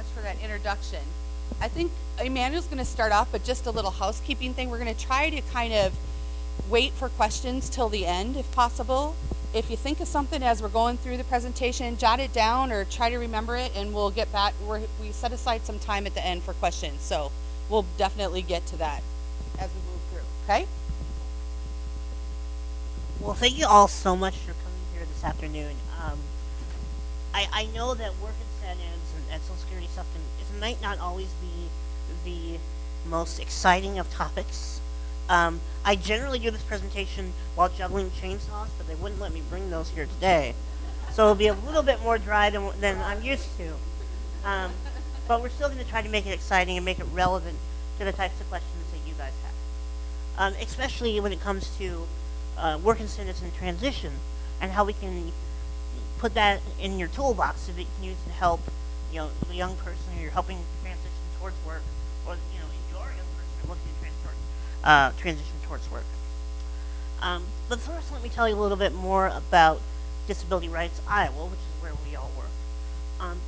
much for that introduction. I think Emmanuel's going to start off, but just a little housekeeping thing. We're going to try to kind of wait for questions till the end, if possible. If you think of something as we're going through the presentation, jot it down or try to remember it, and we'll get back. We set aside some time at the end for questions, so we'll definitely get to that as we move through, okay? Well, thank you all so much for coming here this afternoon. I know that work incentives and Social Security stuff might not always be the most exciting of topics. I generally do this presentation while juggling chainsaws, but they wouldn't let me bring those here today. So it'll be a little bit more dry than I'm used to. But we're still going to try to make it exciting and make it relevant to the types of questions that you guys have. Especially when it comes to work incentives and transition, and how we can put that in your toolbox so that you can use to help, the young person who you're helping transition towards work, or if you're a young person looking to transition towards work. But first, let me tell you a little bit more about Disability Rights Iowa, which is where we all work.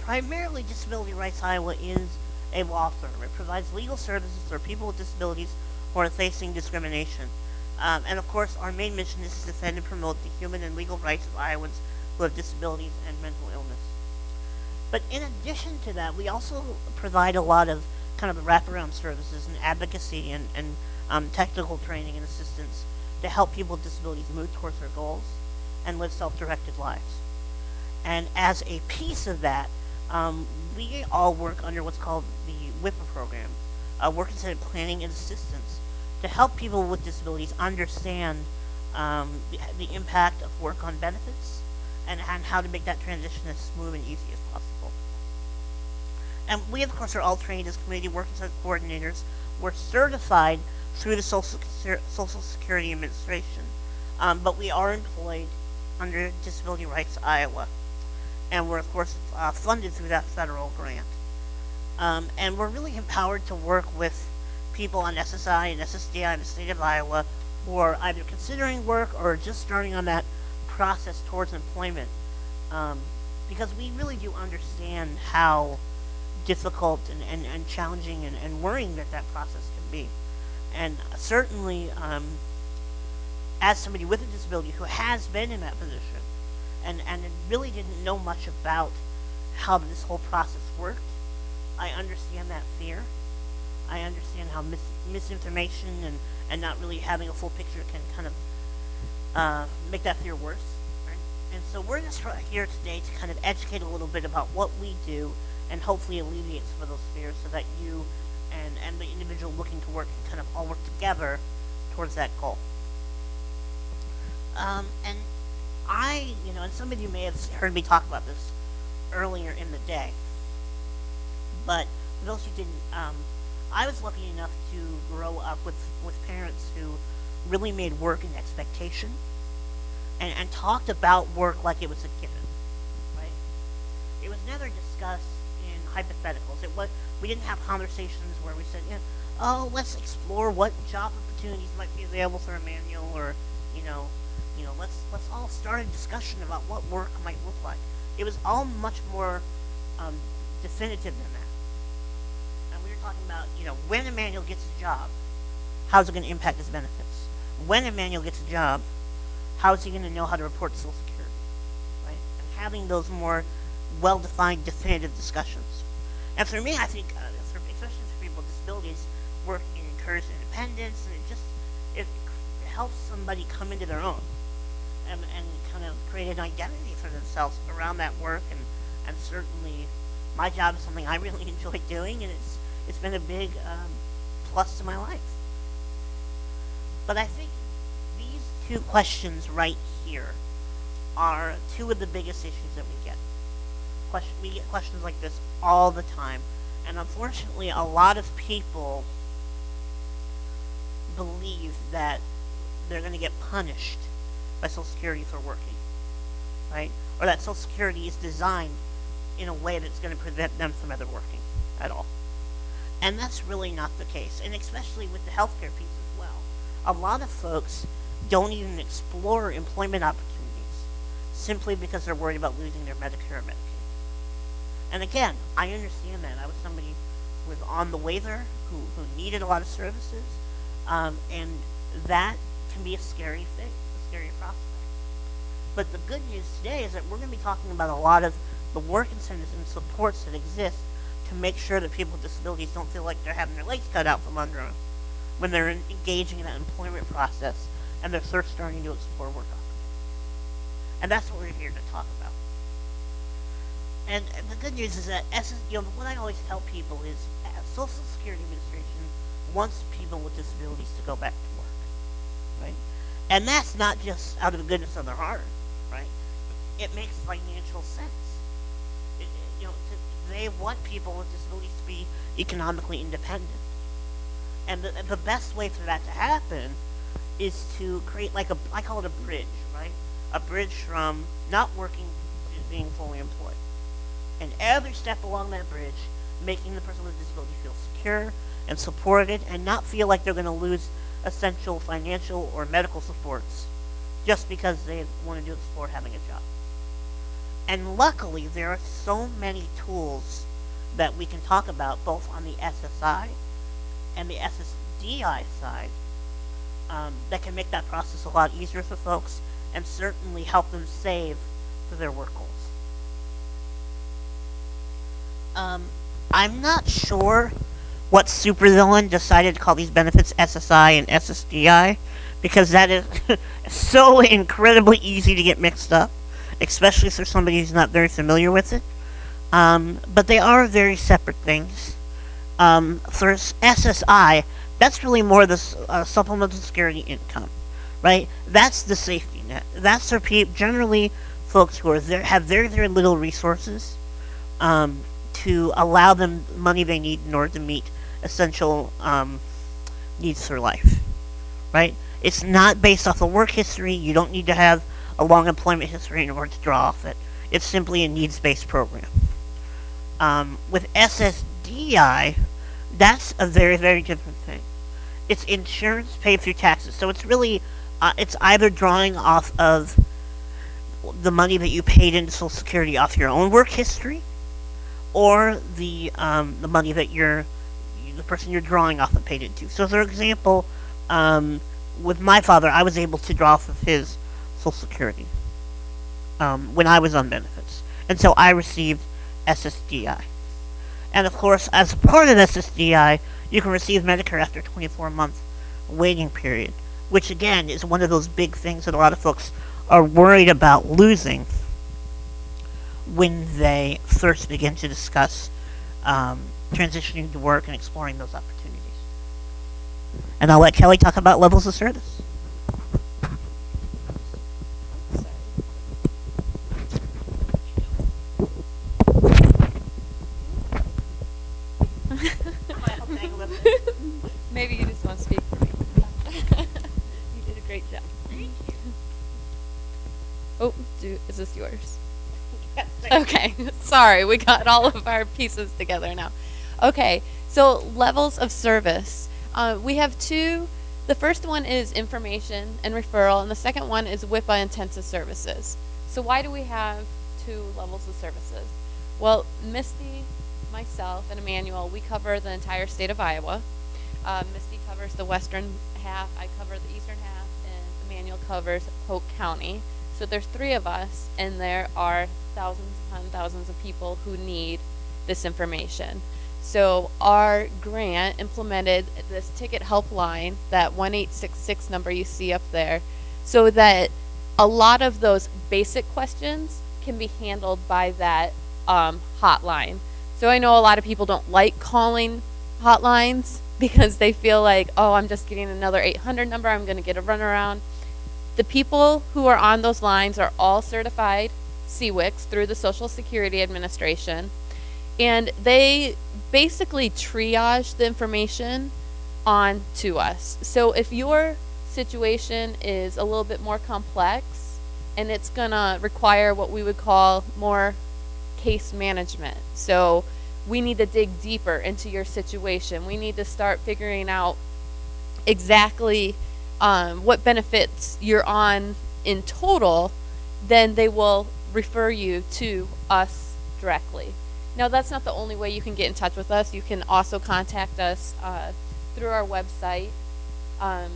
Primarily, Disability Rights Iowa is a law firm. It provides legal services for people with disabilities who are facing discrimination. And of course, our main mission is to defend and promote the human and legal rights of Iowans who have disabilities and mental illness. But in addition to that, we also provide a lot of kind of wraparound services and advocacy and technical training and assistance to help people with disabilities move towards their goals and live self-directed lives. And as a piece of that, we all work under what's called the WIPA program, Work Incentive Planning and Assistance, to help people with disabilities understand the impact of work on benefits and how to make that transition as smooth and easy as possible. And we, of course, are all trained as community work incentive coordinators. We're certified through the Social Security Administration, but we are employed under Disability Rights Iowa. And we're, of course, funded through that federal grant. And we're really empowered to work with people on SSI and SSDI in the state of Iowa who are either considering work or just starting on that process towards employment, because we really do understand how difficult and challenging and worrying that process can be. And certainly, as somebody with a disability who has been in that position and really didn't know much about how this whole process worked, I understand that fear. I understand how misinformation and not really having a full picture can kind of make that fear worse. Right? And so we're just here today to kind of educate a little bit about what we do and hopefully alleviate some of those fears so that you and the individual looking to work can kind of all work together towards that goal. And and some of you may have heard me talk about this earlier in the day, but for those who didn't, I was lucky enough to grow up with parents who really made work an expectation and talked about work like it was a given, right? It was never discussed in hypotheticals. We didn't have conversations where we said, let's explore what job opportunities might be available for Emmanuel, or let's all start a discussion about what work might look like. It was all much more definitive than that. And we were talking about, when Emmanuel gets a job, how's it going to impact his benefits? When Emmanuel gets a job, how is he going to know how to report to Social Security, right? And having those more well-defined, definitive discussions. And for me, I think, especially for people with disabilities, work encourages independence, and it helps somebody come into their own and kind of create an identity for themselves around that work. And certainly, my job is something I really enjoy doing, and it's been a big plus to my life. But I think these two questions right here are two of the biggest issues that we get. We get questions like this all the time, and unfortunately, a lot of people believe that they're going to get punished by Social Security for working, right? Or that Social Security is designed in a way that's going to prevent them from ever working at all. And that's really not the case, and especially with the healthcare piece as well. A lot of folks don't even explore employment opportunities simply because they're worried about losing their Medicare or Medicaid. And again, I understand that. I was somebody who was on the waiver, who needed a lot of services, and that can be a scary thing, a scary prospect. But the good news today is that we're going to be talking about a lot of the work incentives and supports that exist to make sure that people with disabilities don't feel like they're having their legs cut out from under them when they're engaging in that employment process and they're first starting to explore work opportunities. And that's what we're here to talk about. And the good news is that what I always tell people is Social Security Administration wants people with disabilities to go back to work, right? And that's not just out of the goodness of their heart, right? It makes financial sense. They want people with disabilities to be economically independent. And the best way for that to happen is to create I call it a bridge, right? A bridge from not working to being fully employed. And every step along that bridge, making the person with a disability feel secure and supported and not feel like they're going to lose essential financial or medical supports just because they want to explore having a job. And luckily, there are so many tools that we can talk about both on the SSI and the SSDI side that can make that process a lot easier for folks and certainly help them save for their work goals. I'm not sure what supervillain decided to call these benefits SSI and SSDI because that is so incredibly easy to get mixed up, especially for somebody who's not very familiar with it. But they are very separate things. For SSI, that's really more the supplemental security income, right? That's the safety net. That's for generally folks who have very, very little resources to allow them money they need in order to meet essential needs for life, right? It's not based off of work history. You don't need to have a long employment history in order to draw off it. It's simply a needs-based program. With SSDI, that's a very, very different thing. It's insurance paid through taxes. So it's really, it's either drawing off of the money that you paid into Social Security off your own work history, or the money that the person you're drawing off of paid into. So for example, with my father, I was able to draw off of his Social Security when I was on benefits. And so I received SSDI. And of course, as a part of SSDI, you can receive Medicare after a 24-month waiting period, which again is one of those big things that a lot of folks are worried about losing when they first begin to discuss transitioning to work and exploring those opportunities. And I'll let Kelly talk about levels of service. Maybe you just want to speak for me. You did a great job. Thank you. Oh, is this yours? Yes. Okay, sorry, we got all of our pieces together now. Okay, so levels of service. We have two. The first one is information and referral, and the second one is WIPA intensive services. So why do we have two levels of services? Well, Mistie, myself, and Emmanuel, we cover the entire state of Iowa. Mistie covers the western half, I cover the eastern half, and Emmanuel covers Polk County. So there's three of us, and there are thousands upon thousands of people who need this information. So our grant implemented this ticket helpline, that 1866 number you see up there, so that a lot of those basic questions can be handled by that hotline. So I know a lot of people don't like calling hotlines because they feel like, oh, I'm just getting another 800 number, I'm going to get a runaround. The people who are on those lines are all certified CWICs through the Social Security Administration, and they basically triage the information on to us. So if your situation is a little bit more complex and it's gonna require what we would call more case management, so we need to dig deeper into your situation. We need to start figuring out exactly what benefits you're on in total, then they will refer you to us directly. Now, that's not the only way you can get in touch with us. You can also contact us through our website.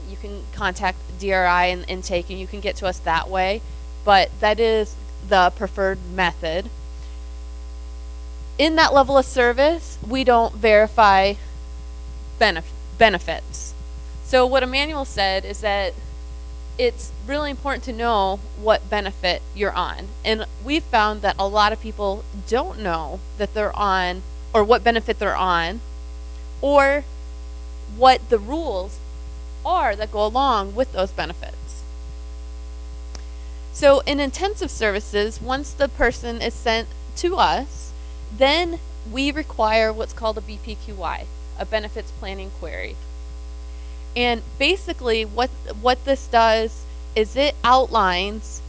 You can contact DRI and intake, and you can get to us that way. But that is the preferred method. In that level of service, we don't verify benefits. So what Emmanuel said is that it's really important to know what benefit you're on. And we've found that a lot of people don't know that they're on, or what benefit they're on, or what the rules are that go along with those benefits. So in intensive services, once the person is sent to us, then we require what's called a BPQI, a benefits planning query. And basically what this does is it outlines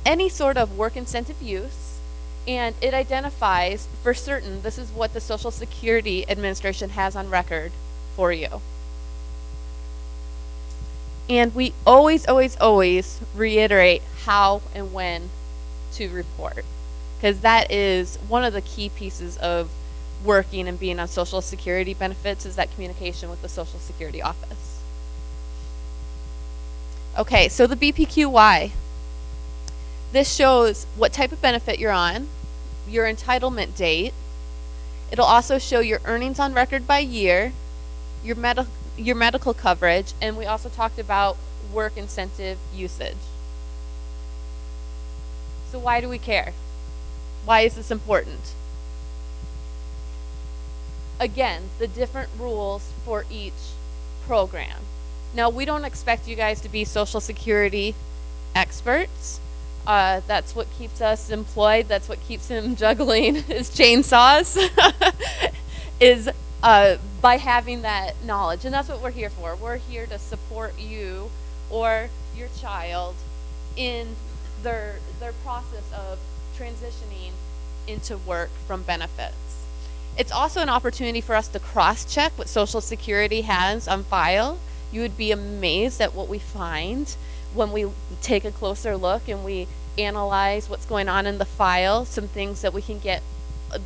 any sort of work incentive use, and it identifies for certain this is what the Social Security Administration has on record for you. And we always, always, always reiterate how and when to report, because that is one of the key pieces of working and being on Social Security benefits, is that communication with the Social Security office. Okay, so the BPQI. This shows what type of benefit you're on, your entitlement date. It'll also show your earnings on record by year, your medical coverage, and we also talked about work incentive usage. So why do we care? Why is this important? Again, the different rules for each program. Now, we don't expect you guys to be Social Security experts. That's what keeps us employed. That's what keeps him juggling his chainsaws, is by having that knowledge. And that's what we're here for. We're here to support you or your child in their process of transitioning into work from benefits. It's also an opportunity for us to cross-check what Social Security has on file. You would be amazed at what we find when we take a closer look and we analyze what's going on in the file, some things that we can get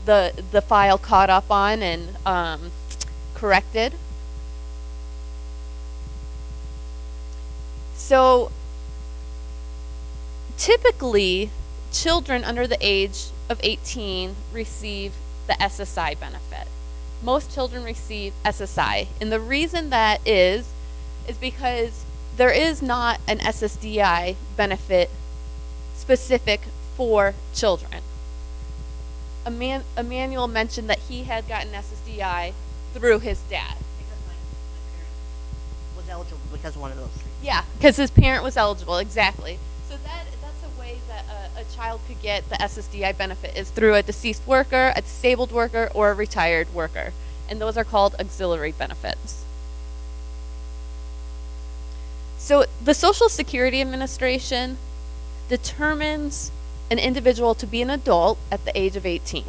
the file caught up on and corrected. So typically, children under the age of 18 receive the SSI benefit. Most children receive SSI, and the reason that is because there is not an SSDI benefit specific for children. Emmanuel mentioned that he had gotten SSDI through his dad. Because my parent was eligible because of one of those three. Yeah, because his parent was eligible, exactly. So that's a way that a child could get the SSDI benefit, is through a deceased worker, a disabled worker, or a retired worker. And those are called auxiliary benefits. So the Social Security Administration determines an individual to be an adult at the age of 18.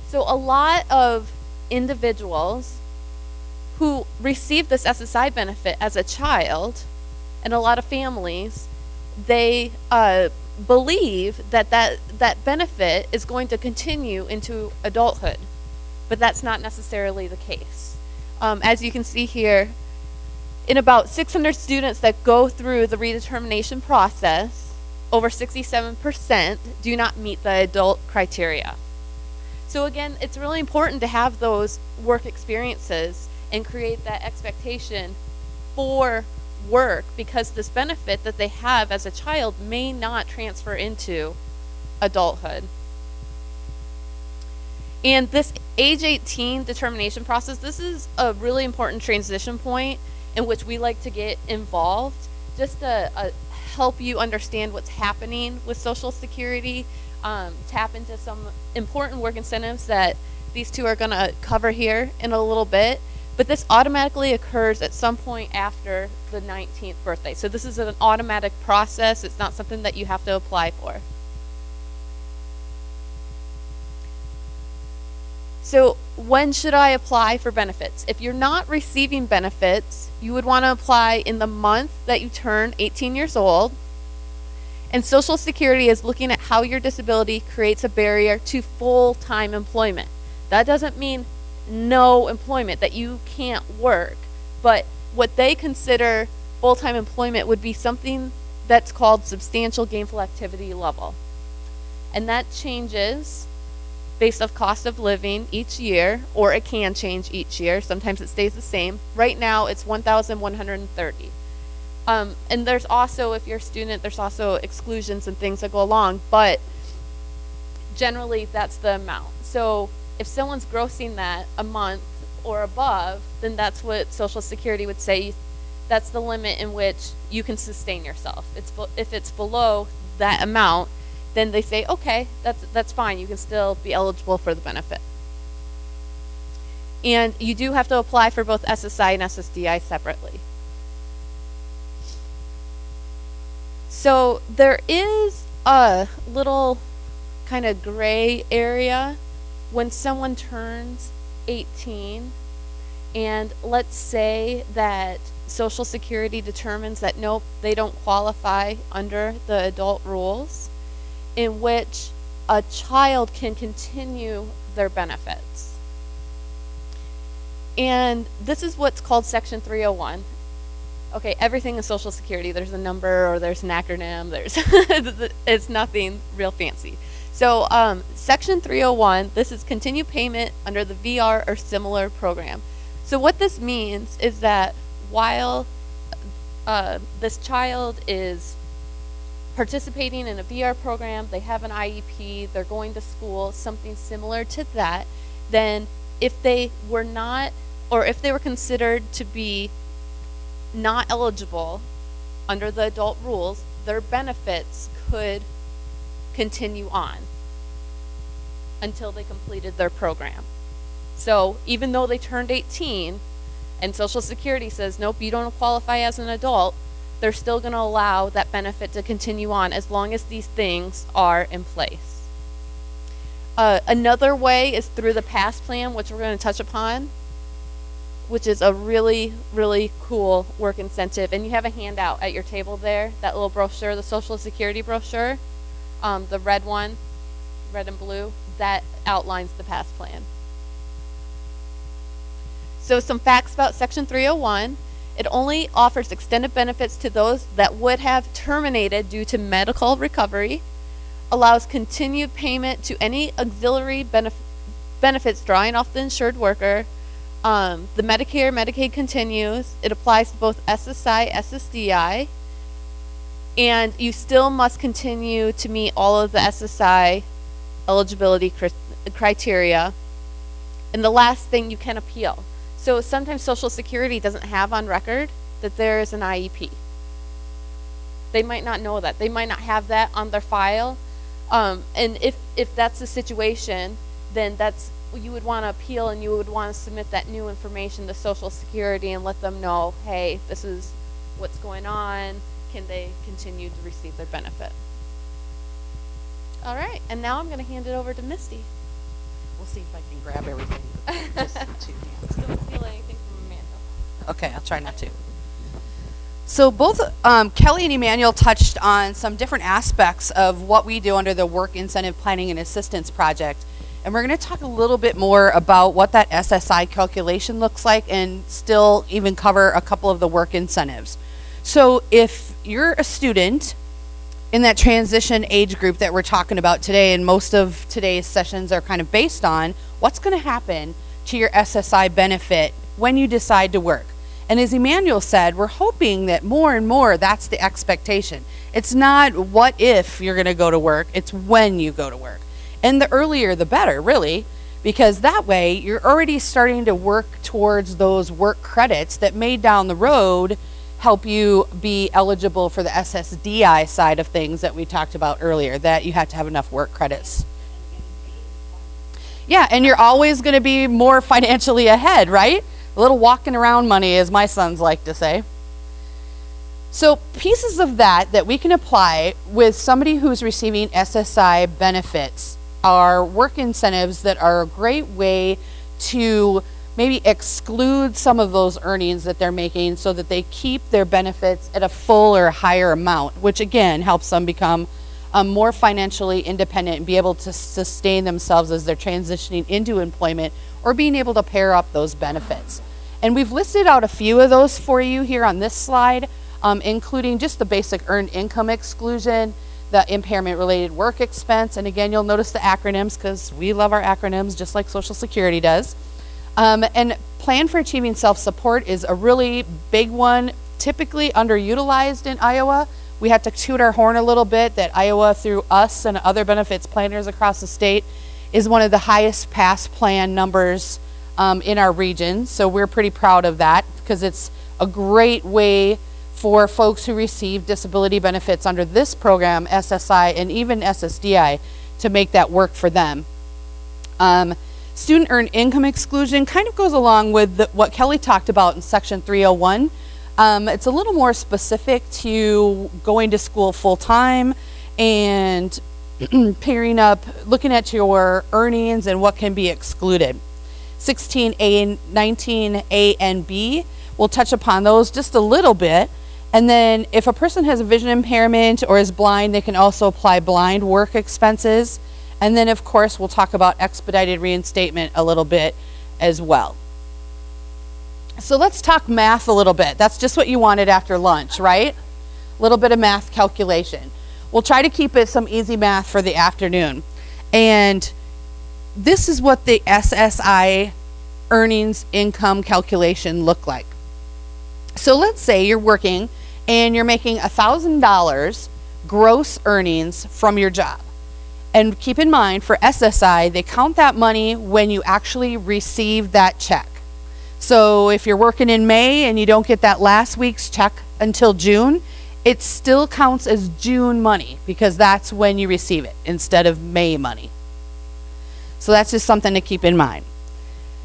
So a lot of individuals who receive this SSI benefit as a child, and a lot of families, they believe that benefit is going to continue into adulthood, but that's not necessarily the case. As you can see here, in about 600 students that go through the redetermination process, over 67% do not meet the adult criteria. So again, it's really important to have those work experiences and create that expectation for work, because this benefit that they have as a child may not transfer into adulthood. And this age 18 determination process, this is a really important transition point in which we like to get involved, just to help you understand what's happening with Social Security, tap into some important work incentives that these two are going to cover here in a little bit. But this automatically occurs at some point after the 19th birthday. So this is an automatic process. It's not something that you have to apply for. So when should I apply for benefits? If you're not receiving benefits, you would want to apply in the month that you turn 18 years old. And Social Security is looking at how your disability creates a barrier to full-time employment. That doesn't mean no employment, that you can't work, but what they consider full-time employment would be something that's called substantial gainful activity level. And that changes based off cost of living each year, or it can change each year. Sometimes it stays the same. Right now it's 1,130. And there's also, if you're a student, there's also exclusions and things that go along, but generally that's the amount. So if someone's grossing that a month or above, then that's what Social Security would say. That's the limit in which you can sustain yourself. If it's below that amount, then they say, okay, that's fine. You can still be eligible for the benefit. And you do have to apply for both SSI and SSDI separately. So there is a little kind of gray area when someone turns 18, and let's say that Social Security determines that nope, they don't qualify under the adult rules, in which a child can continue their benefits. And this is what's called Section 301. Okay, everything in Social Security, there's a number or there's an acronym, it's nothing real fancy. So Section 301, this is continue payment under the VR or similar program. So what this means is that while this child is participating in a VR program, they have an IEP, they're going to school, something similar to that, then if they were not, or if they were considered to be not eligible under the adult rules, their benefits could continue on until they completed their program. So even though they turned 18 and Social Security says, nope, you don't qualify as an adult, they're still going to allow that benefit to continue on as long as these things are in place. Another way is through the PASS plan, which we're going to touch upon, which is a really, really cool work incentive. And you have a handout at your table there, that little brochure, the Social Security brochure, the red one, red and blue, that outlines the PASS plan. So some facts about Section 301. It only offers extended benefits to those that would have terminated due to medical recovery, allows continued payment to any auxiliary benefits drawing off the insured worker. The Medicare, Medicaid continues. It applies to both SSI, SSDI, and you still must continue to meet all of the SSI eligibility criteria. And the last thing, you can appeal. So sometimes Social Security doesn't have on record that there is an IEP. They might not know that. They might not have that on their file. And if that's the situation, then you would want to appeal, and you would want to submit that new information to Social Security and let them know, hey, this is what's going on. Can they continue to receive their benefit? All right, and now I'm going to hand it over to Mistie. We'll see if I can grab everything. Just two hands. Don't steal anything from Emmanuel. Okay, I'll try not to. So both Kelly and Emmanuel touched on some different aspects of what we do under the Work Incentive Planning and Assistance Project. And we're going to talk a little bit more about what that SSI calculation looks like, and still even cover a couple of the work incentives. So if you're a student in that transition age group that we're talking about today, and most of today's sessions are kind of based on what's going to happen to your SSI benefit when you decide to work. And as Emmanuel said, we're hoping that more and more that's the expectation. It's not what if you're going to go to work, it's when you go to work. And the earlier the better, really, because that way you're already starting to work towards those work credits that may down the road help you be eligible for the SSDI side of things that we talked about earlier, that you have to have enough work credits. Yeah, and you're always going to be more financially ahead, right? A little walking around money, as my sons like to say. So pieces of that we can apply with somebody who's receiving SSI benefits are work incentives that are a great way to maybe exclude some of those earnings that they're making so that they keep their benefits at a full or higher amount, which again helps them become more financially independent and be able to sustain themselves as they're transitioning into employment or being able to pair up those benefits. And we've listed out a few of those for you here on this slide, including just the basic earned income exclusion, the impairment related work expense, and again, you'll notice the acronyms because we love our acronyms just like Social Security does. And plan for achieving self-support is a really big one, typically underutilized in Iowa. We have to toot our horn a little bit that Iowa, through us and other benefits planners across the state, is one of the highest pass plan numbers in our region. So we're pretty proud of that because it's a great way for folks who receive disability benefits under this program, SSI and even SSDI, to make that work for them. Student earned income exclusion kind of goes along with what Kelly talked about in section 301. It's a little more specific to going to school full time and pairing up, looking at your earnings and what can be excluded. 16A, 19A, and B, we'll touch upon those just a little bit. And then if a person has a vision impairment or is blind, they can also apply blind work expenses. And then of course, we'll talk about expedited reinstatement a little bit as well. So let's talk math a little bit. That's just what you wanted after lunch, right? A little bit of math calculation. We'll try to keep it some easy math for the afternoon. And this is what the SSI earnings income calculation look like. So let's say you're working and you're making $1,000 gross earnings from your job. And keep in mind, for SSI, they count that money when you actually receive that check. So if you're working in May and you don't get that last week's check until June, it still counts as June money because that's when you receive it instead of May money. So that's just something to keep in mind.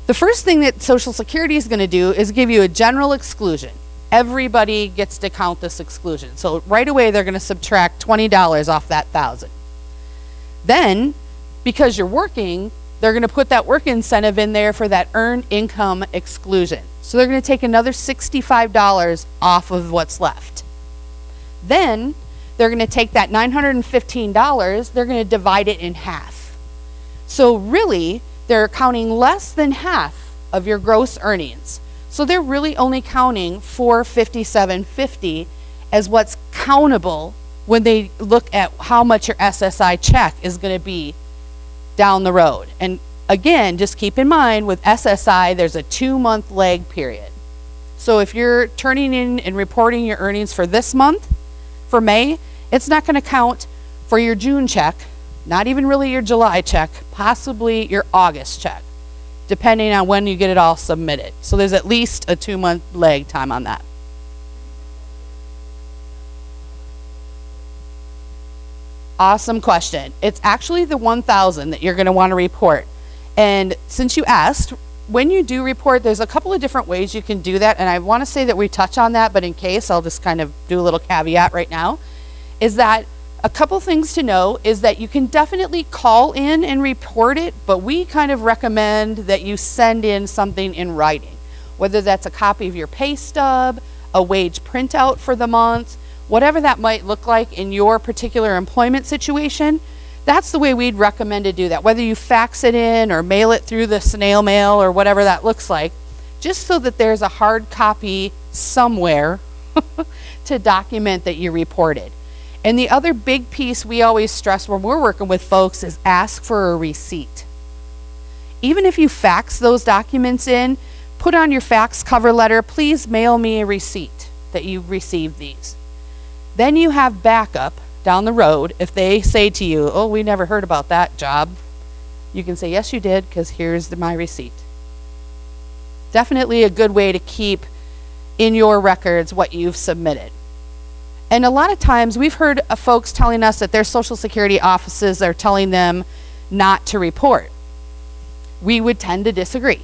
The first thing that Social Security is going to do is give you a general exclusion. Everybody gets to count this exclusion. So right away, they're going to subtract $20 off that $1,000. Then, because you're working, they're going to put that work incentive in there for that earned income exclusion. So they're going to take another $65 off of what's left. Then they're going to take that $915, they're going to divide it in half. So really, they're counting less than half of your gross earnings. So they're really only counting $457.50 as what's countable when they look at how much your SSI check is going to be down the road. And again, just keep in mind with SSI, there's a 2-month lag period. So if you're turning in and reporting your earnings for this month, for May, it's not going to count for your June check, not even really your July check, possibly your August check, depending on when you get it all submitted. So there's at least a 2-month lag time on that. Awesome question. It's actually the 1,000 that you're going to want to report. And since you asked, when you do report, there's a couple of different ways you can do that. And I want to say that we touch on that, but in case, I'll just kind of do a little caveat right now, is that a couple things to know is that you can definitely call in and report it, but we kind of recommend that you send in something in writing, whether that's a copy of your pay stub, a wage printout for the month, whatever that might look like in your particular employment situation. That's the way we'd recommend to do that, whether you fax it in or mail it through the snail mail or whatever that looks like, just so that there's a hard copy somewhere to document that you reported. And the other big piece we always stress when we're working with folks is ask for a receipt. Even if you fax those documents in, put on your fax cover letter, please mail me a receipt that you received these. Then you have backup down the road. If they say to you, oh, we never heard about that job, you can say, yes, you did, because here's my receipt. Definitely a good way to keep in your records what you've submitted. And a lot of times we've heard of folks telling us that their Social Security offices are telling them not to report. We would tend to disagree.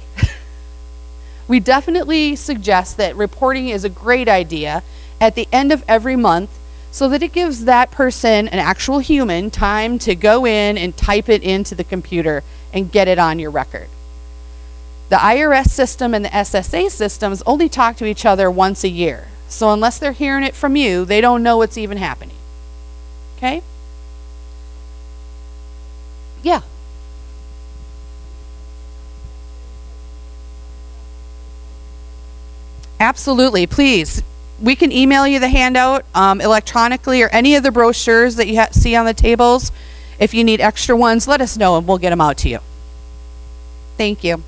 We definitely suggest that reporting is a great idea at the end of every month, so that it gives that person, an actual human, time to go in and type it into the computer and get it on your record. The IRS system and the SSA systems only talk to each other once a year. So unless they're hearing it from you, they don't know what's even happening. Okay? Yeah. Absolutely, please. We can email you the handout electronically, or any of the brochures that you see on the tables. If you need extra ones, let us know and we'll get them out to you. Thank you.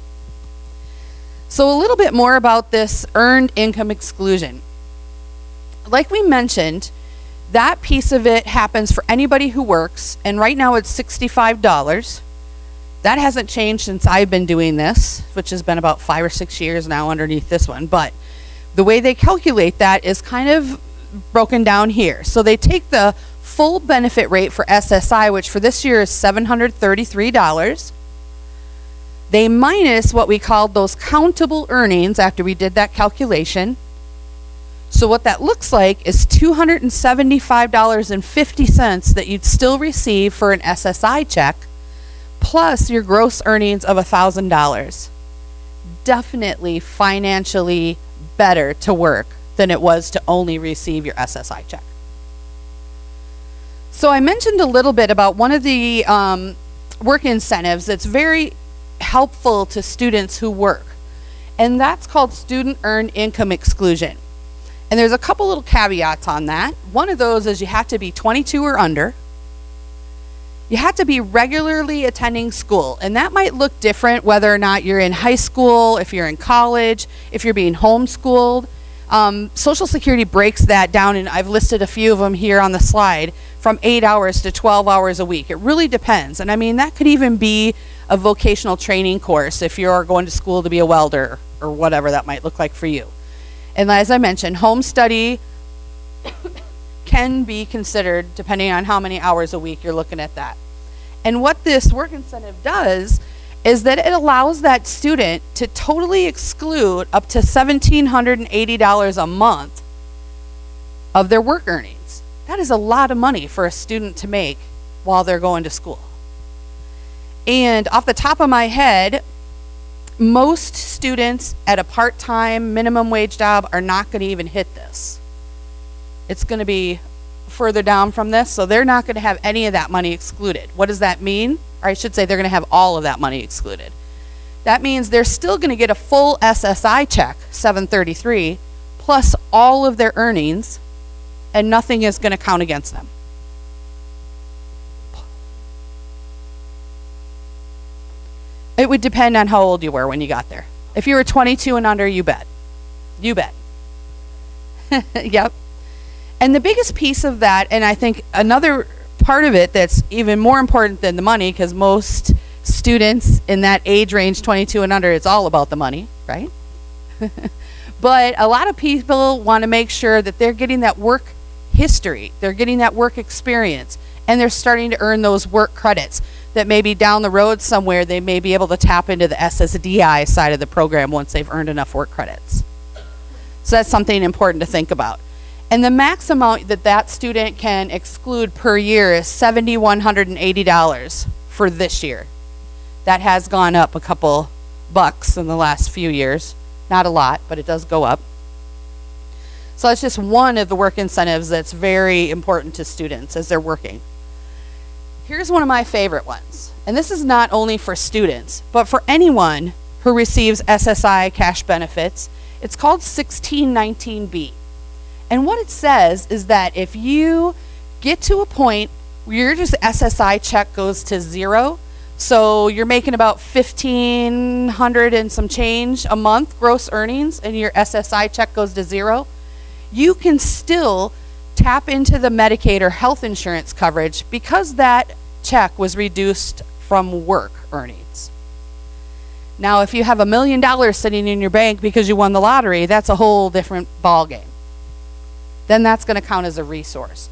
So a little bit more about this earned income exclusion. Like we mentioned, that piece of it happens for anybody who works, and right now it's $65. That hasn't changed since I've been doing this, which has been about 5 or 6 years now underneath this one. But the way they calculate that is kind of broken down here. So they take the full benefit rate for SSI, which for this year is $733. They minus what we called those countable earnings after we did that calculation. So what that looks like is $275.50 that you'd still receive for an SSI check, plus your gross earnings of $1,000. Definitely financially better to work than it was to only receive your SSI check. So I mentioned a little bit about one of the work incentives that's very helpful to students who work, and that's called student earned income exclusion. And there's a couple little caveats on that. One of those is you have to be 22 or under. You have to be regularly attending school, and that might look different whether or not you're in high school, if you're in college, if you're being homeschooled. Social Security breaks that down, and I've listed a few of them here on the slide, from 8 hours to 12 hours a week. It really depends. And I mean, that could even be a vocational training course if you're going to school to be a welder or whatever that might look like for you. And as I mentioned, home study can be considered depending on how many hours a week you're looking at that. And what this work incentive does is that it allows that student to totally exclude up to $1,780 a month of their work earnings. That is a lot of money for a student to make while they're going to school. And off the top of my head, most students at a part-time minimum wage job are not going to even hit this. It's going to be further down from this, so they're not going to have any of that money excluded. What does that mean? Or I should say they're going to have all of that money excluded. That means they're still going to get a full SSI check, $733, plus all of their earnings, and nothing is going to count against them. It would depend on how old you were when you got there. If you were 22 and under, you bet. You bet. Yep. And the biggest piece of that, and I think another part of it that's even more important than the money, because most students in that age range, 22 and under, it's all about the money, right? But a lot of people want to make sure that they're getting that work history, they're getting that work experience, and they're starting to earn those work credits that maybe down the road somewhere they may be able to tap into the SSDI side of the program once they've earned enough work credits. So that's something important to think about. And the max amount that that student can exclude per year is $7,180 for this year. That has gone up a couple bucks in the last few years. Not a lot, but it does go up. So that's just one of the work incentives that's very important to students as they're working. Here's one of my favorite ones. And this is not only for students, but for anyone who receives SSI cash benefits. It's called 1619B. And what it says is that if you get to a point where your just SSI check goes to zero, so you're making about $1,500 and some change a month gross earnings, and your SSI check goes to zero, you can still tap into the Medicaid or health insurance coverage because that check was reduced from work earnings. Now, if you have $1 million sitting in your bank because you won the lottery, that's a whole different ball game. Then that's going to count as a resource.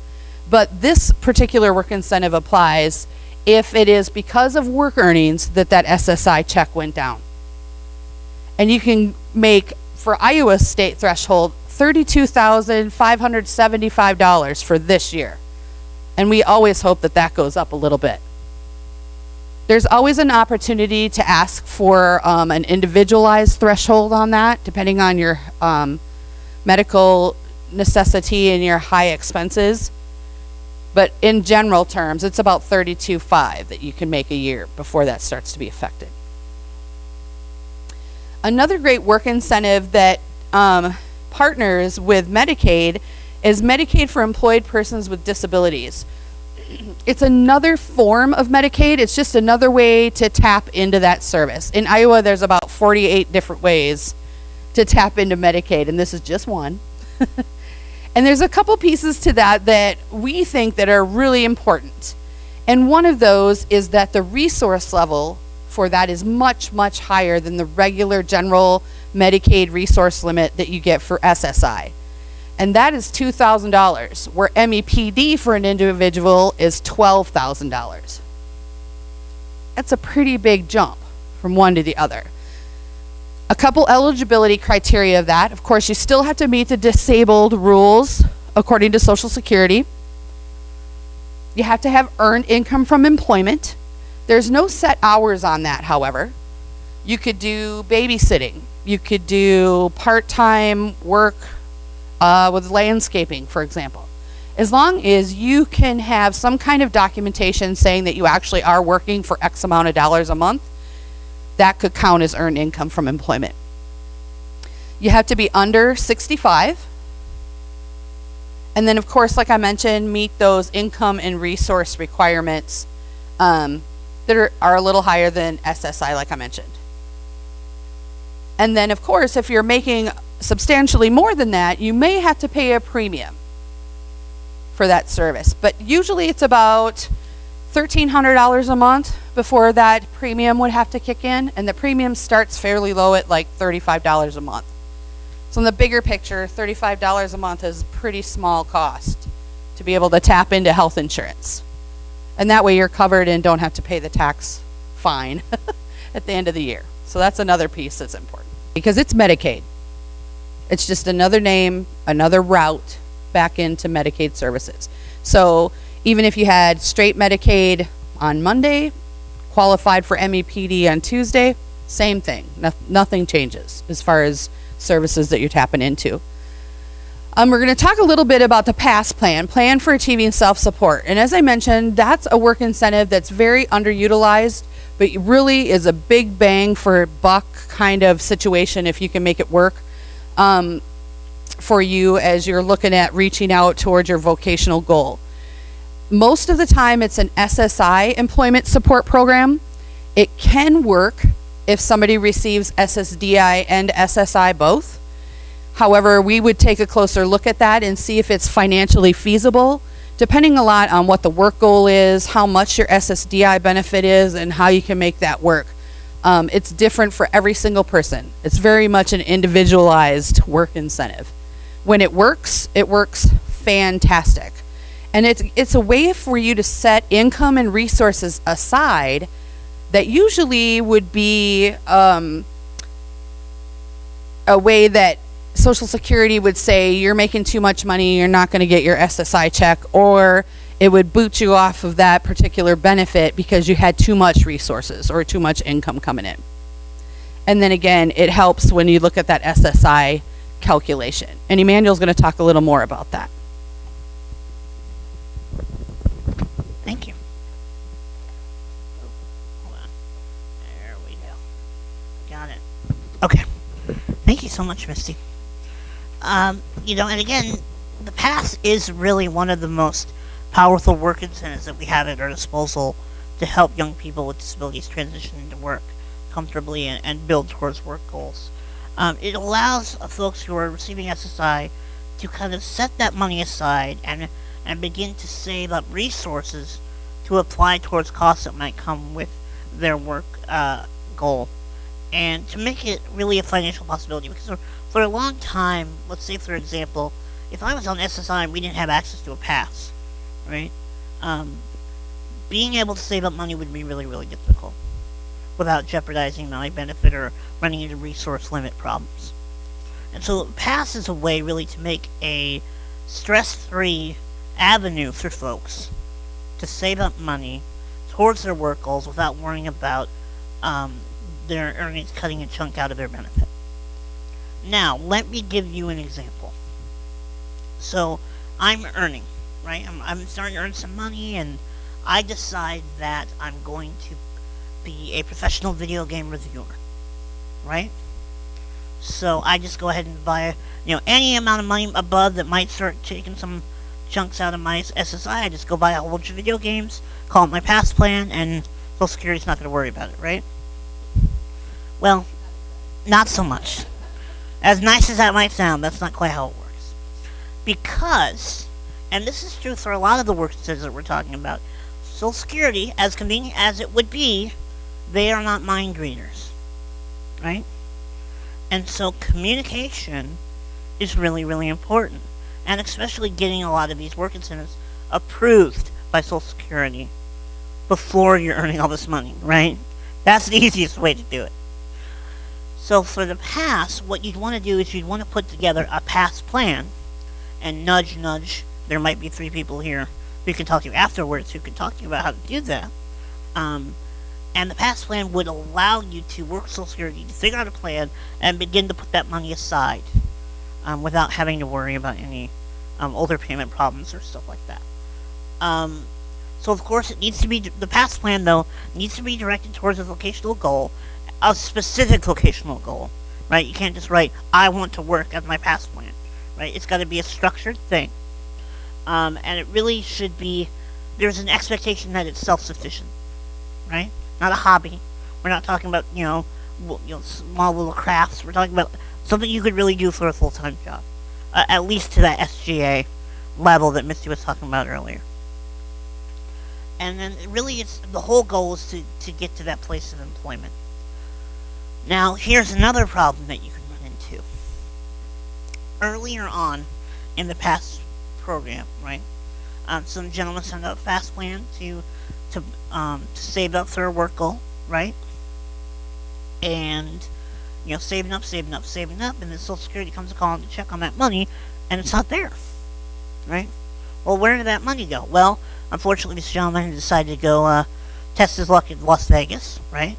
But this particular work incentive applies if it is because of work earnings that that SSI check went down. And you can make, for Iowa state threshold, $32,575 for this year. And we always hope that that goes up a little bit. There's always an opportunity to ask for an individualized threshold on that, depending on your medical necessity and your high expenses. But in general terms, it's about $32,500 that you can make a year before that starts to be affected. Another great work incentive that partners with Medicaid is Medicaid for employed persons with disabilities. It's another form of Medicaid. It's just another way to tap into that service. In Iowa, there's about 48 different ways to tap into Medicaid, and this is just one. And there's a couple pieces to that that we think that are really important. And one of those is that the resource level for that is much, much higher than the regular general Medicaid resource limit that you get for SSI. And that is $2,000, where MEPD for an individual is $12,000. That's a pretty big jump from one to the other. A couple eligibility criteria of that. Of course, you still have to meet the disabled rules according to Social Security. You have to have earned income from employment. There's no set hours on that, however. You could do babysitting. You could do part-time work with landscaping, for example. As long as you can have some kind of documentation saying that you actually are working for X amount of dollars a month, that could count as earned income from employment. You have to be under 65. And then, of course, like I mentioned, meet those income and resource requirements that are a little higher than SSI, like I mentioned. And then, of course, if you're making substantially more than that, you may have to pay a premium for that service. But usually it's about $1,300 a month before that premium would have to kick in, and the premium starts fairly low at like $35 a month. So in the bigger picture, $35 a month is a pretty small cost to be able to tap into health insurance. And that way you're covered and don't have to pay the tax fine at the end of the year. So that's another piece that's important, because it's Medicaid. It's just another name, another route back into Medicaid services. So even if you had straight Medicaid on Monday, qualified for MEPD on Tuesday, same thing. Nothing changes as far as services that you're tapping into. We're going to talk a little bit about the PASS plan, Plan for Achieving Self-Support. And as I mentioned, that's a work incentive that's very underutilized, but it really is a big bang for buck kind of situation if you can make it work for you as you're looking at reaching out towards your vocational goal. Most of the time it's an SSI employment support program. It can work if somebody receives SSDI and SSI both. However, we would take a closer look at that and see if it's financially feasible, depending a lot on what the work goal is, how much your SSDI benefit is, and how you can make that work. It's different for every single person. It's very much an individualized work incentive. When it works fantastic. And it's a way for you to set income and resources aside that usually would be a way that Social Security would say you're making too much money, you're not going to get your SSI check, or it would boot you off of that particular benefit because you had too much resources or too much income coming in. And then again, it helps when you look at that SSI calculation. And Emmanuel's going to talk a little more about that. Thank you. Hold on. There we go. Got it. Okay. Thank you so much, Misty. And again, the PASS is really one of the most powerful work incentives that we have at our disposal to help young people with disabilities transition into work comfortably and build towards work goals. It allows folks who are receiving SSI to kind of set that money aside and begin to save up resources to apply towards costs that might come with their work goal, and to make it really a financial possibility. Because for a long time, let's say for example, if I was on SSI and we didn't have access to a PASS, right, being able to save up money would be really, really difficult without jeopardizing my benefit or running into resource limit problems. And so PASS is a way really to make a stress-free avenue for folks to save up money towards their work goals without worrying about their earnings cutting a chunk out of their benefit. Now, let me give you an example. So, I'm earning, right? I'm starting to earn some money, and I decide that I'm going to be a professional video game reviewer, right? So I just go ahead and buy, any amount of money above that might start taking some chunks out of my SSI. I just go buy a whole bunch of video games, call it my pass plan, and Social Security's not going to worry about it, right? Well, not so much. As nice as that might sound, that's not quite how it works. Because, and this is true for a lot of the work that we're talking about, Social Security, as convenient as it would be, they are not mind readers, right? And so communication is really, really important. And especially getting a lot of these work incentives approved by Social Security before you're earning all this money, right? That's the easiest way to do it. So for the pass, what you'd want to do is you'd want to put together a pass plan, and nudge, there might be 3 people here who can talk to you afterwards who can talk to you about how to do that. And the pass plan would allow you to work with Social Security to figure out a plan and begin to put that money aside without having to worry about any older payment problems or stuff like that. So of course it needs to be, the pass plan though, needs to be directed towards a vocational goal, a specific vocational goal, right? You can't just write, I want to work as my pass plan, right? It's got to be a structured thing. And it really should be, there's an expectation that it's self-sufficient, right? Not a hobby. We're not talking about, small little crafts. We're talking about something you could really do for a full-time job. At least to that SGA level that Misty was talking about earlier. And then really it's, the whole goal is to get to that place of employment. Now, here's another problem that you can run into. Earlier on in the PASS program, right? Some gentlemen signed up a FAST plan to save up for a work goal, right? And saving up, and then Social Security comes to call to check on that money, and it's not there, right? Well, where did that money go? Well, unfortunately, this gentleman decided to go test his luck in Las Vegas, right?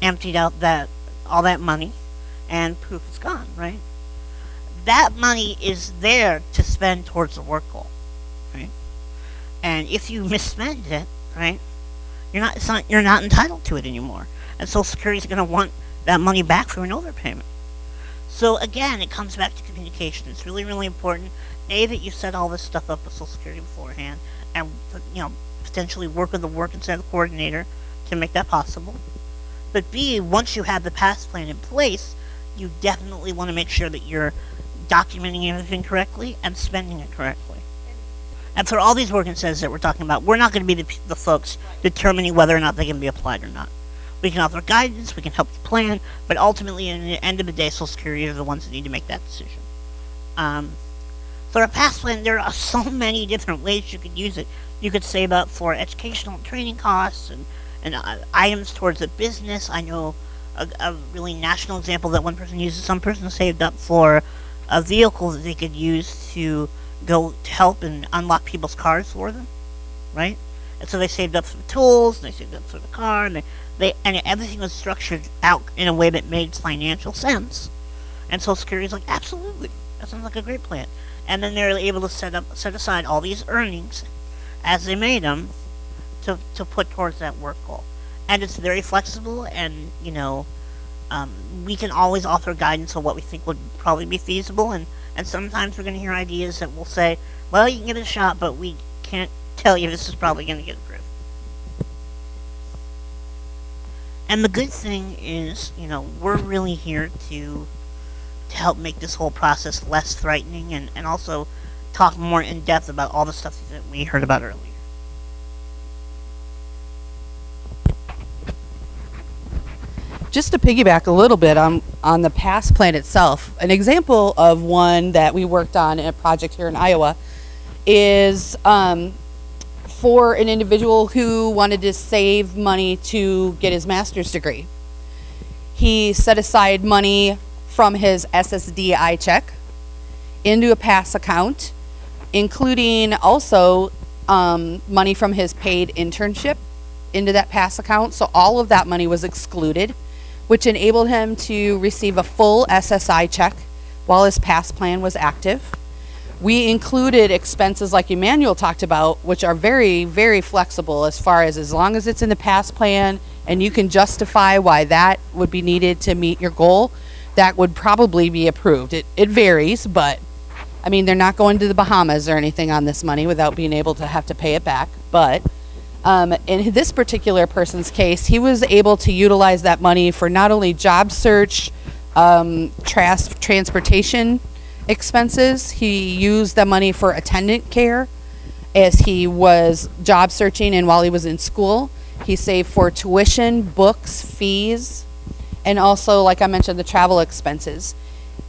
Emptied out all that money, and poof, it's gone, right? That money is there to spend towards the work goal, right? And if you misspend it, right, you're not entitled to it anymore, and Social Security is going to want that money back for an overpayment. So again, it comes back to communication. It's really, really important, A, that you set all this stuff up with Social Security beforehand, and potentially work with the work incentive coordinator to make that possible. But B, once you have the PASS plan in place, you definitely want to make sure that you're documenting everything correctly and spending it correctly. And for all these work incentives that we're talking about, we're not going to be the folks determining whether or not they can be applied or not. We can offer guidance, we can help you plan, but ultimately, at the end of the day, Social Security are the ones that need to make that decision. For a PASS plan, there are so many different ways you could use it. You could save up for educational and training costs and items towards a business. I know a really national example that one person uses. Some person saved up for a vehicle that they could use to go to help and unlock people's cars for them, right? And so they saved up for the tools, and they saved up for the car, and and everything was structured out in a way that made financial sense. And Social Security's like, absolutely, that sounds like a great plan. And then they're able to set aside all these earnings as they made them to put towards that work goal. And it's very flexible, and we can always offer guidance on what we think would probably be feasible, and sometimes we're going to hear ideas that will say, well, you can give it a shot, but we can't tell you this is probably going to get approved. And the good thing is, we're really here to help make this whole process less threatening, and also talk more in depth about all the stuff that we heard about earlier. Just to piggyback a little bit on the PASS plan itself, an example of one that we worked on in a project here in Iowa is for an individual who wanted to save money to get his master's degree. He set aside money from his SSDI check into a PASS account, including also money from his paid internship into that pass account. So all of that money was excluded, which enabled him to receive a full SSI check while his pass plan was active. We included expenses like Emmanuel talked about, which are very, very flexible as far as long as it's in the pass plan and you can justify why that would be needed to meet your goal, that would probably be approved. It varies, but I mean, they're not going to the Bahamas or anything on this money without being able to have to pay it back. But in this particular person's case, he was able to utilize that money for not only job search, transportation expenses. He used the money for attendant care as he was job searching and while he was in school. He saved for tuition, books, fees, and also, like I mentioned, the travel expenses.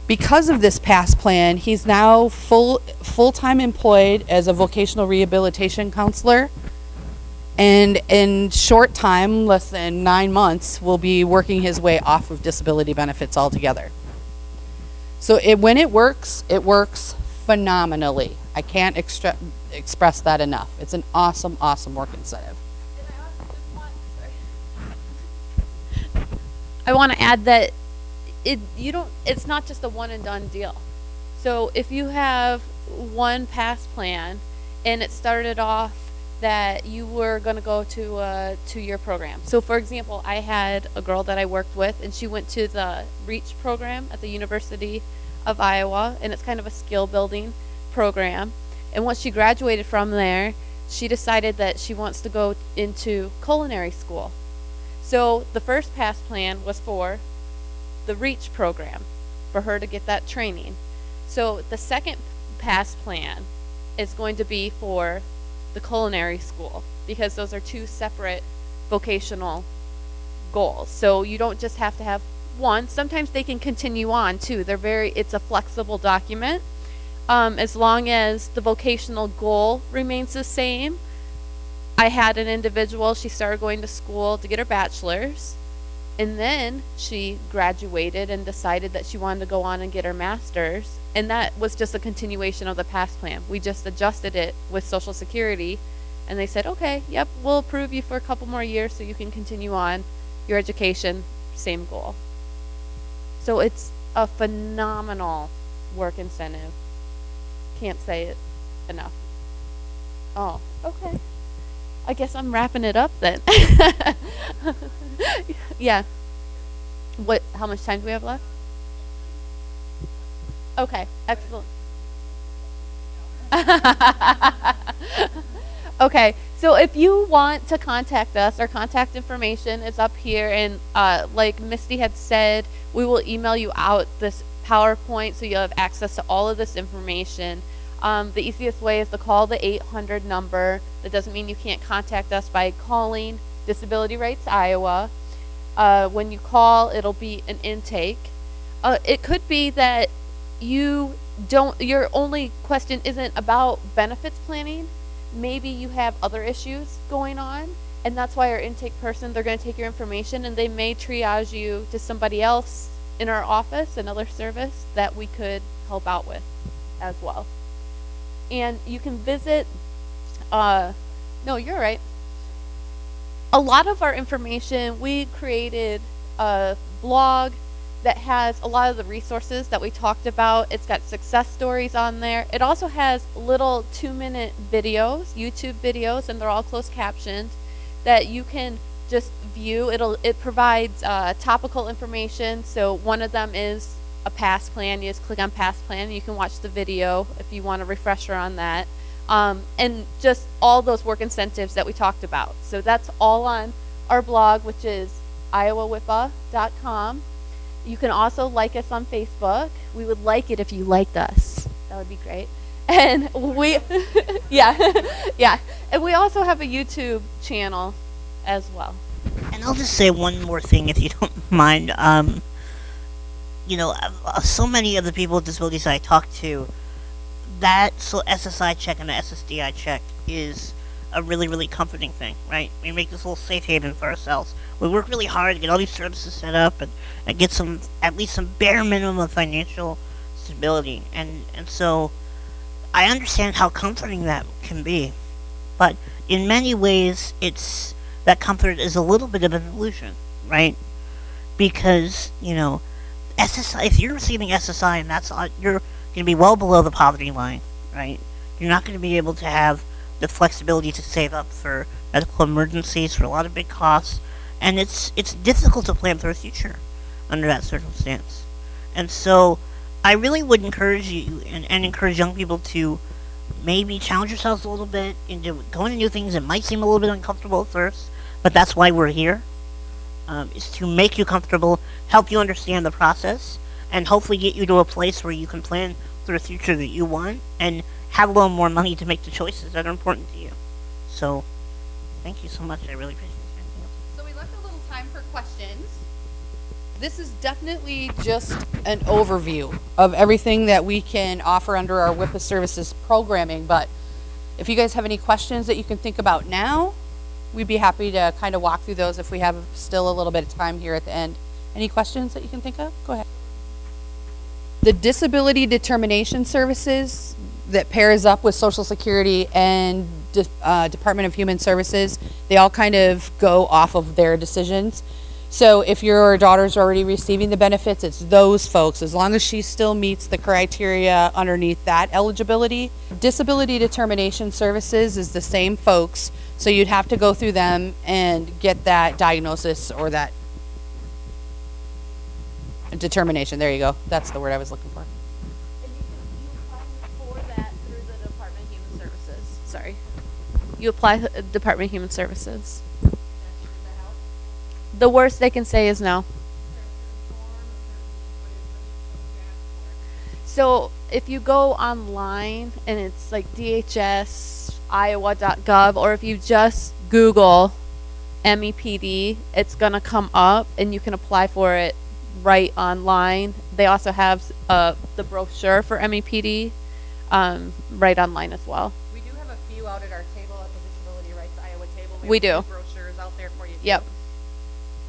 Because of this pass plan, he's now full-time employed as a vocational rehabilitation counselor. And in short time, less than 9 months, will be working his way off of disability benefits altogether. So when it works phenomenally. I can't express that enough. It's an awesome, awesome work incentive. I want to add that it's not just a one and done deal. So if you have one pass plan and it started off that you were going to go to a 2-year program. So for example, I had a girl that I worked with and she went to the REACH program at the University of Iowa, and it's kind of a skill building program. And once she graduated from there, she decided that she wants to go into culinary school. So the first pass plan was for the REACH program, for her to get that training. So the second pass plan is going to be for the culinary school, because those are 2 separate vocational goals. So you don't just have to have one. Sometimes they can continue on too. It's a flexible document. As long as the vocational goal remains the same. I had an individual, she started going to school to get her bachelor's, and then she graduated and decided that she wanted to go on and get her master's, and that was just a continuation of the pass plan. We just adjusted it with Social Security, and they said, okay, yep, we'll approve you for a couple more years so you can continue on your education, same goal. So it's a phenomenal work incentive. Can't say it enough. Oh, okay. I guess I'm wrapping it up then. Yeah. How much time do we have left? Okay, excellent. Okay, so if you want to contact us, our contact information is up here, and like Misty had said, we will email you out this PowerPoint so you'll have access to all of this information. The easiest way is to call the 800 number. That doesn't mean you can't contact us by calling Disability Rights Iowa. When you call, it'll be an intake. It could be that your only question isn't about benefits planning. Maybe you have other issues going on, and that's why our intake person, they're going to take your information and they may triage you to somebody else in our office, another service that we could help out with as well. And you can visit, no, you're right. A lot of our information, we created a blog that has a lot of the resources that we talked about. It's got success stories on there. It also has little 2-minute videos, YouTube videos, and they're all closed captioned that you can just view. It provides topical information. So one of them is a pass plan. You just click on pass plan and you can watch the video if you want a refresher on that. And just all those work incentives that we talked about. So that's all on our blog, which is iowawipa.com. You can also like us on Facebook. We would like it if you liked us. That would be great. And we, yeah. And we also have a YouTube channel as well. And I'll just say one more thing, if you don't mind. So many of the people with disabilities I talk to, SSI check and the SSDI check is a really, really comforting thing, right? We make this little safe haven for ourselves. We work really hard to get all these services set up and get at least some bare minimum of financial stability. And so I understand how comforting that can be. But in many ways, that comfort is a little bit of an illusion, right? Because, SSI, if you're receiving SSI and you're going to be well below the poverty line, right? You're not going to be able to have the flexibility to save up for medical emergencies, for a lot of big costs, and it's difficult to plan for a future under that circumstance. And so I really would encourage you and encourage young people to maybe challenge yourselves a little bit into going to new things. It might seem a little bit uncomfortable at first, but that's why we're here, is to make you comfortable, help you understand the process, and hopefully get you to a place where you can plan for the future that you want and have a little more money to make the choices that are important to you. So, thank you so much. I really appreciate it. So we left a little time for questions. This is definitely just an overview of everything that we can offer under our WIPA services programming, but if you guys have any questions that you can think about now, we'd be happy to kind of walk through those if we have still a little bit of time here at the end. Any questions that you can think of? Go ahead. The disability determination services that pairs up with Social Security and Department of Human Services, they all kind of go off of their decisions. So if your daughter's already receiving the benefits, it's those folks, as long as she still meets the criteria underneath that eligibility. Disability determination services is the same folks, so you'd have to go through them and get that diagnosis or that determination. There you go. That's the word I was looking for. And you apply for that through the Department of Human Services. Sorry. You apply to Department of Human Services. The worst they can say is no. So if you go online and it's like DHS, Iowa.gov, or if you just Google MEPD, it's going to come up and you can apply for it right online. They also have the brochure for MEPD right online as well. We do have a few out at our table at the Disability Rights Iowa table. We do. Have brochures out there for you. Yep.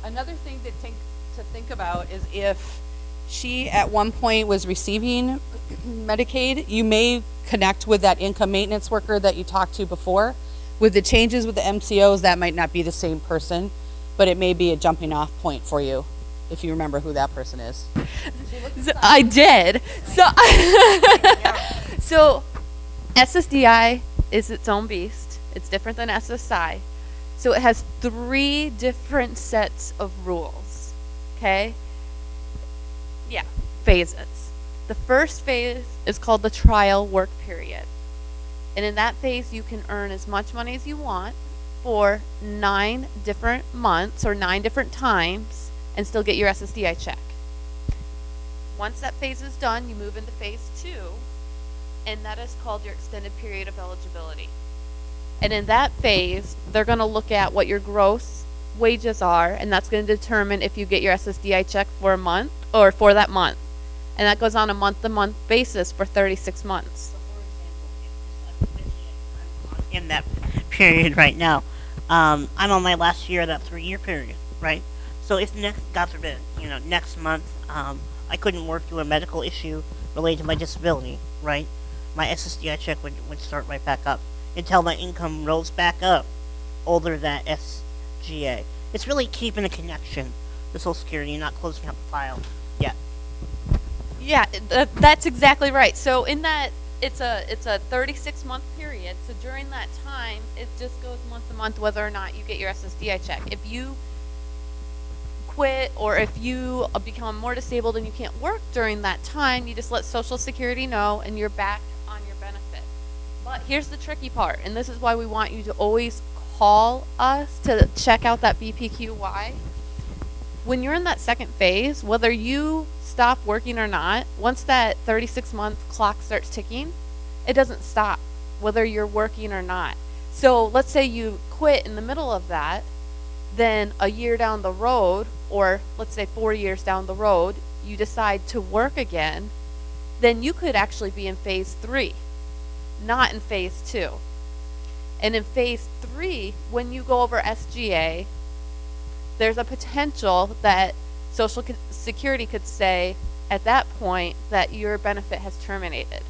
Another thing to think about is if she at one point was receiving Medicaid, you may connect with that income maintenance worker that you talked to before. With the changes with the MCOs, that might not be the same person, but it may be a jumping off point for you if you remember who that person is. I did. So SSDI is its own beast. It's different than SSI. So it has 3 different sets of rules, okay? Yeah, phases. The first phase is called the trial work period. And in that phase, you can earn as much money as you want for 9 different months or 9 different times and still get your SSDI check. Once that phase is done, you move into phase 2, and that is called your extended period of eligibility. And in that phase, they're going to look at what your gross wages are, and that's going to determine if you get your SSDI check for a month or for that month. And that goes on a month-to-month basis for 36 months. So, for example, I'm in that period right now. I'm on my last year of that 3-year period, right? So if God forbid, next month, I couldn't work through a medical issue related to my disability, right? My SSDI check would start right back up until my income rose back up over that SGA. It's really keeping a connection to Social Security and not closing out the file yet. Yeah, that's exactly right. So in that, it's a 36-month period. So during that time, it just goes month to month whether or not you get your SSDI check. If you quit or if you become more disabled and you can't work during that time, you just let Social Security know and you're back on your benefit. But here's the tricky part, and this is why we want you to always call us to check out that BPQY. When you're in that second phase, whether you stop working or not, once that 36-month clock starts ticking, it doesn't stop whether you're working or not. So let's say you quit in the middle of that, then a year down the road, or let's say 4 years down the road, you decide to work again, then you could actually be in phase 3, not in phase 2. And in phase 3, when you go over SGA, there's a potential that Social Security could say at that point that your benefit has terminated.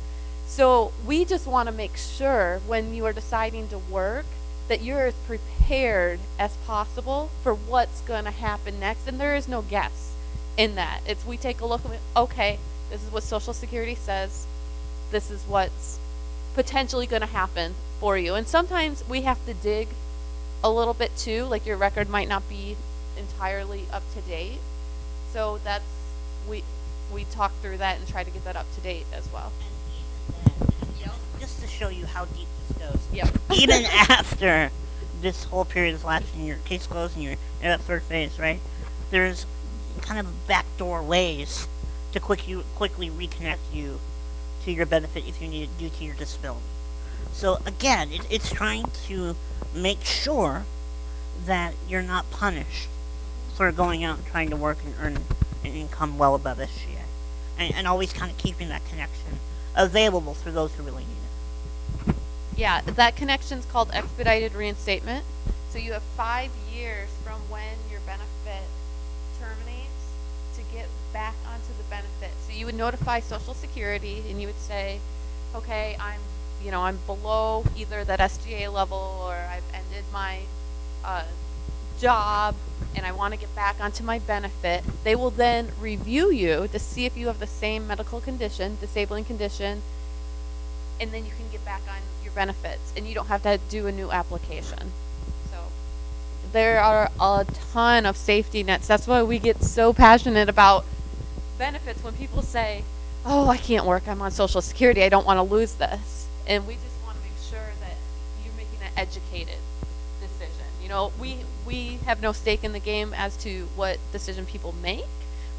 So we just want to make sure when you are deciding to work that you're as prepared as possible for what's going to happen next. And there is no guess in that. It's we take a look and okay, this is what Social Security says. This is what's potentially going to happen for you. And sometimes we have to dig a little bit too, like your record might not be entirely up to date. So that's we talk through that and try to get that up to date as well. And even then, you know, just to show you how deep this goes. Yep. Even after this whole period is lapsed and your case closed and you're in that third phase, right? There's kind of backdoor ways to quickly reconnect you to your benefit if you need it due to your disability. So again, it's trying to make sure that you're not punished for going out and trying to work and earn an income well above SGA. And always kind of keeping that connection available for those who really need it. Yeah, that connection's called expedited reinstatement. So you have 5 years from when your benefit terminates to get back onto the benefit. So you would notify Social Security and you would say, okay, I'm below either that SGA level or I've ended my job and I want to get back onto my benefit. They will then review you to see if you have the same medical condition, disabling condition, and then you can get back on your benefits and you don't have to do a new application. So there are a ton of safety nets. That's why we get so passionate about benefits when people say, oh, I can't work, I'm on Social Security, I don't want to lose this. And we just want to make sure that you're making an educated decision. You know, we have no stake in the game as to what decision people make.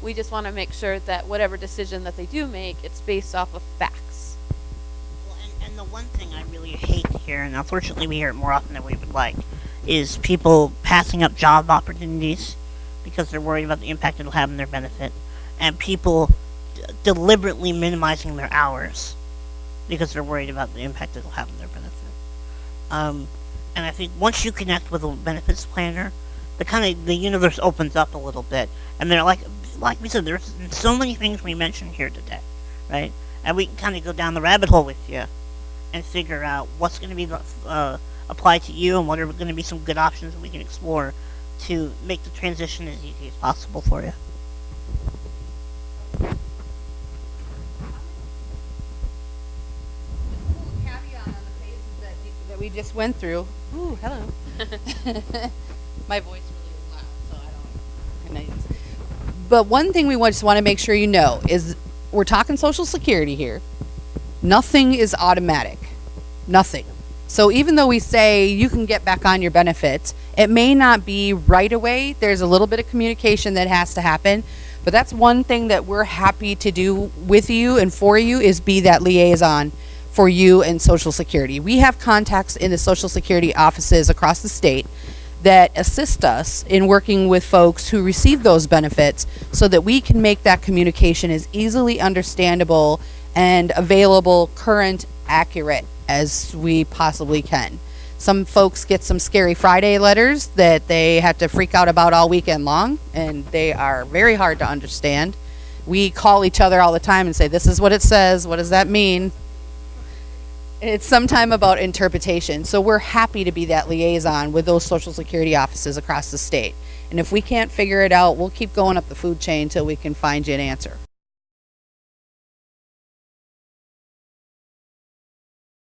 We just want to make sure that whatever decision that they do make, it's based off of facts. Well, and the one thing I really hate to hear, and unfortunately we hear it more often than we would like, is people passing up job opportunities because they're worried about the impact it'll have on their benefit, and people deliberately minimizing their hours because they're worried about the impact it'll have on their benefit. And I think once you connect with a benefits planner, the universe opens up a little bit, and they're like we said, there's so many things we mentioned here today, right? And we can kind of go down the rabbit hole with you and figure out what's going to be applied to you and what are going to be some good options that we can explore to make the transition as easy as possible for you. We just went through. Ooh, hello. My voice really is loud, so I don't. But one thing we just want to make sure you know is we're talking Social Security here. Nothing is automatic. Nothing. So even though we say you can get back on your benefits, it may not be right away. There's a little bit of communication that has to happen. But that's one thing that we're happy to do with you and for you is be that liaison for you and Social Security. We have contacts in the Social Security offices across the state that assist us in working with folks who receive those benefits so that we can make that communication as easily understandable and available, current, accurate as we possibly can. Some folks get some scary Friday letters that they have to freak out about all weekend long, and they are very hard to understand. We call each other all the time and say, this is what it says, what does that mean? It's sometime about interpretation. So we're happy to be that liaison with those Social Security offices across the state. And if we can't figure it out, we'll keep going up the food chain until we can find you an answer.